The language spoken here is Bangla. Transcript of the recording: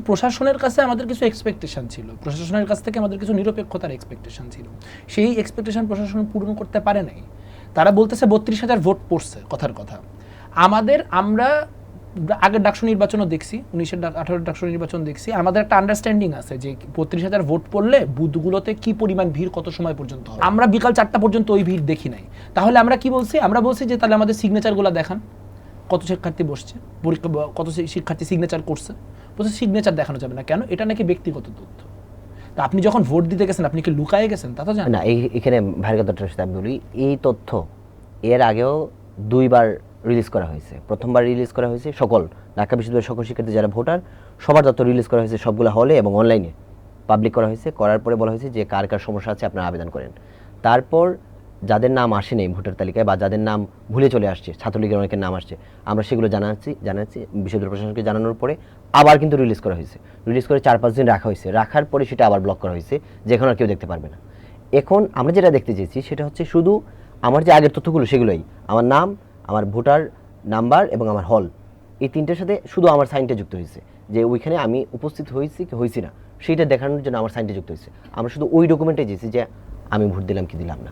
প্রশাসনের কাছে আমাদের কিছু এক্সপেকটেশন ছিল, প্রশাসনের কাছ থেকে আমাদের কিছু নিরপেক্ষতার এক্সপেকটেশন ছিল, সেই এক্সপেকটেশন প্রশাসন পূরণ করতে পারে নাই। তারা বলতেছে 32,000 ভোট পড়ছে, কথার কথা। আমরা আগের ডাকসু নির্বাচনও দেখছি, 19-18 ডাকসু নির্বাচন দেখছি, আমাদের একটা আন্ডারস্ট্যান্ডিং আছে যে 32,000 ভোট পড়লে বুথগুলোতে কি পরিমাণ ভিড় কত সময় পর্যন্ত হয়। আমরা বিকাল 4টা পর্যন্ত ওই ভিড় দেখি নাই। তাহলে আমরা কি বলছি? আমরা বলছি যে তাহলে আমাদের সিগনেচারগুলো দেখান, কত শিক্ষার্থী বসছে, পরীক্ষা কত শিক্ষার্থী সিগনেচার করছে। বলছে সিগনেচার দেখানো যাবে না, কেন? এটা নাকি ব্যক্তিগত তথ্য। তা আপনি যখন ভোট দিতে গেছেন আপনি কি লুকায়ে গেছেন? তা তো জানেন না। এখানে ভাইয়ের কথাটার সাথে আমি বলি, এই তথ্য এর আগেও 2বার রিলিজ করা হয়েছে। প্রথমবার রিলিজ করা হয়েছে সকল ঢাকা বিশ্ববিদ্যালয়ের সকল শিক্ষার্থী যারা ভোটার সবার তথ্য রিলিজ করা হয়েছে, সবগুলো হলে এবং অনলাইনে পাবলিক করা হয়েছে। করার পরে বলা হয়েছে যে কার কার সমস্যা আছে আপনারা আবেদন করেন। তারপর যাদের নাম আসেনি ভোটার তালিকায় বা যাদের নাম ভুলে চলে আসছে, ছাত্রলীগের অনেকের নাম আসছে, আমরা সেগুলো জানাচ্ছি বিশ্ববিদ্যালয় প্রশাসনকে জানানোর পরে আবার কিন্তু রিলিজ করা হয়েছে। রিলিজ করে 4-5 দিন রাখা হয়েছে, রাখার পরে সেটা আবার ব্লক করা হয়েছে, যেখানে আর কেউ দেখতে পারবে না। এখন আমরা যেটা দেখতে চেয়েছি সেটা হচ্ছে শুধু আমার যে আগের তথ্যগুলো সেগুলোই, আমার নাম, আমার ভোটার নাম্বার এবং আমার হল, এই তিনটার সাথে শুধু আমার সাইনটা যুক্ত হয়েছে, যে ওইখানে আমি উপস্থিত হয়েছি কি হয়েছি না সেইটা দেখানোর জন্য আমার সাইনটা যুক্ত হয়েছে। আমরা শুধু ওই ডকুমেন্টে চেয়েছি যে আমি ভোট দিলাম কি দিলাম না।